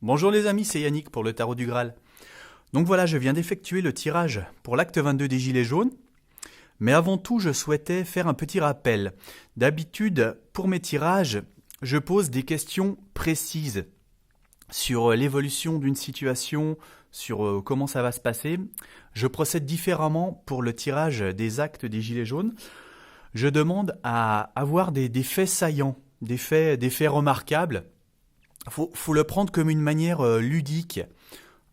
Bonjour les amis, c'est Yannick pour le Tarot du Graal. Donc voilà, je viens d'effectuer le tirage pour l'acte 22 des Gilets jaunes. Mais avant tout, je souhaitais faire un petit rappel. D'habitude, pour mes tirages, je pose des questions précises sur l'évolution d'une situation, sur comment ça va se passer. Je procède différemment pour le tirage des actes des Gilets jaunes. Je demande à avoir des faits saillants, des faits remarquables. Faut le prendre comme une manière ludique,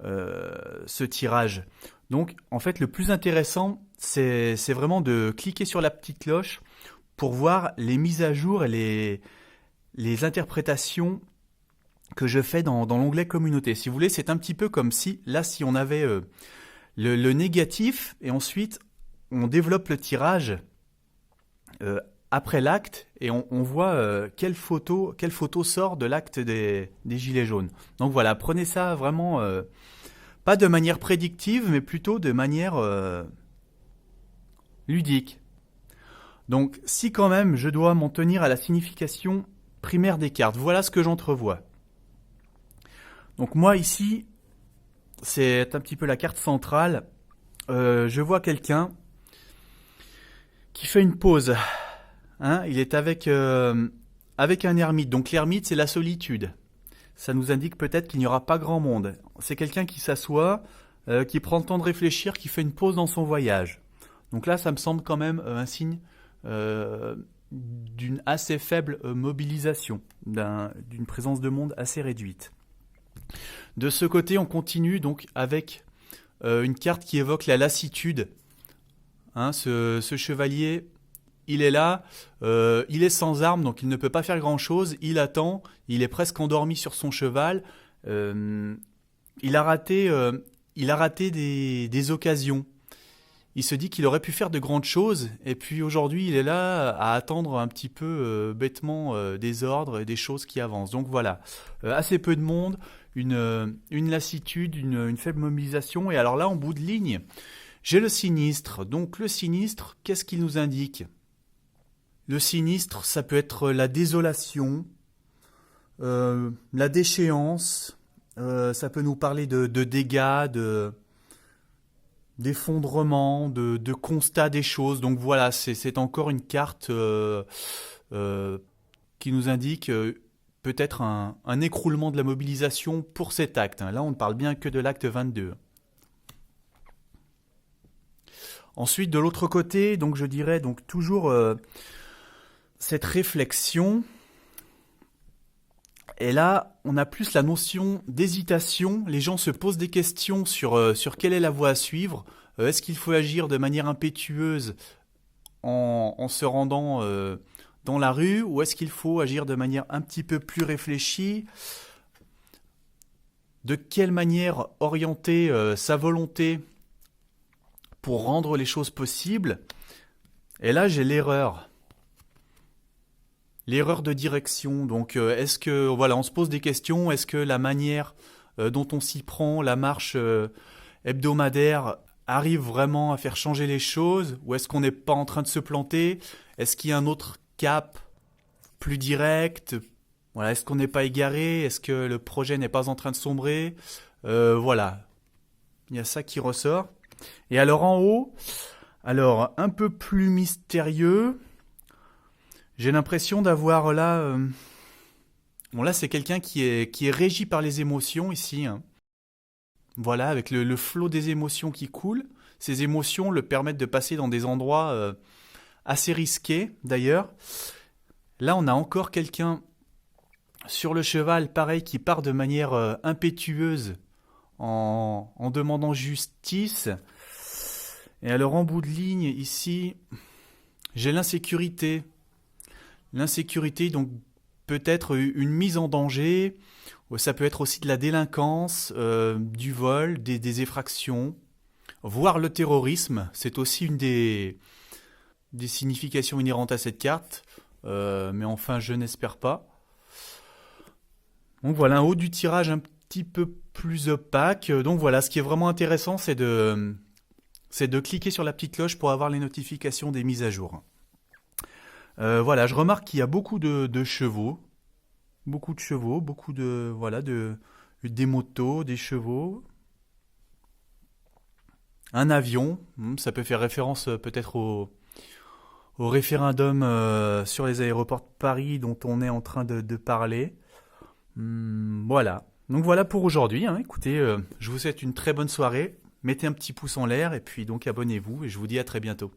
ce tirage. Donc, en fait, le plus intéressant, c'est vraiment de cliquer sur la petite cloche pour voir les mises à jour et les interprétations que je fais dans l'onglet communauté. Si vous voulez, c'est un petit peu comme si, là, si on avait le négatif et ensuite on développe le tirage après l'acte et on voit quelle photo sort de l'acte des Gilets jaunes. Donc voilà, prenez ça vraiment pas de manière prédictive, mais plutôt de manière ludique. Donc si quand même je dois m'en tenir à la signification primaire des cartes, voilà ce que j'entrevois. Donc moi ici, c'est un petit peu la carte centrale. Je vois quelqu'un qui fait une pause. Hein, il est avec un ermite. Donc l'ermite, c'est la solitude. Ça nous indique peut-être qu'il n'y aura pas grand monde. C'est quelqu'un qui s'assoit, qui prend le temps de réfléchir, qui fait une pause dans son voyage. Donc là, ça me semble quand même un signe d'une assez faible mobilisation, d'une présence de monde assez réduite. De ce côté, on continue donc avec une carte qui évoque la lassitude. Hein, ce chevalier, il est là, il est sans armes, donc il ne peut pas faire grand-chose. Il attend, il est presque endormi sur son cheval. Il a raté des occasions. Il se dit qu'il aurait pu faire de grandes choses, et puis aujourd'hui, il est là à attendre un petit peu bêtement des ordres et des choses qui avancent. Donc voilà, assez peu de monde, une lassitude, une faible mobilisation. Et alors là, en bout de ligne, j'ai le sinistre. Donc le sinistre, qu'est-ce qu'il nous indique ? Le sinistre, ça peut être la désolation, la déchéance, ça peut nous parler de dégâts, d'effondrement, de constat des choses. Donc voilà, c'est encore une carte qui nous indique peut-être un écroulement de la mobilisation pour cet acte. Là, on ne parle bien que de l'acte 22. Ensuite, de l'autre côté, donc je dirais donc toujours cette réflexion. Et là, on a plus la notion d'hésitation. Les gens se posent des questions sur quelle est la voie à suivre. Est-ce qu'il faut agir de manière impétueuse en se rendant dans la rue, ou est-ce qu'il faut agir de manière un petit peu plus réfléchie ? De quelle manière orienter sa volonté pour rendre les choses possibles ? Et là, j'ai l'erreur de direction. Donc, est-ce que, voilà, on se pose des questions. Est-ce que la manière dont on s'y prend, la marche hebdomadaire, arrive vraiment à faire changer les choses, ou est-ce qu'on n'est pas en train de se planter ? Est-ce qu'il y a un autre cap plus direct ? Voilà, est-ce qu'on n'est pas égaré ? Est-ce que le projet n'est pas en train de sombrer ? Voilà, il y a ça qui ressort. Et alors en haut, alors un peu plus mystérieux. J'ai l'impression d'avoir là... Bon là, c'est quelqu'un qui est régi par les émotions ici. Hein. Voilà, avec le flot des émotions qui coulent. Ces émotions le permettent de passer dans des endroits assez risqués d'ailleurs. Là, on a encore quelqu'un sur le cheval, pareil, qui part de manière impétueuse en demandant justice. Et alors en bout de ligne, ici, j'ai l'insécurité. L'insécurité, donc peut-être une mise en danger, ça peut être aussi de la délinquance, du vol, des effractions, voire le terrorisme. C'est aussi une des significations inhérentes à cette carte, mais enfin je n'espère pas. Donc voilà, un haut du tirage un petit peu plus opaque. Donc voilà, ce qui est vraiment intéressant, c'est de cliquer sur la petite cloche pour avoir les notifications des mises à jour. Voilà, je remarque qu'il y a beaucoup de chevaux, beaucoup de des motos, des chevaux, un avion. Ça peut faire référence peut-être au référendum sur les aéroports de Paris dont on est en train de parler. Voilà. Donc voilà pour aujourd'hui, hein. Écoutez, je vous souhaite une très bonne soirée. Mettez un petit pouce en l'air et puis donc abonnez-vous et je vous dis à très bientôt.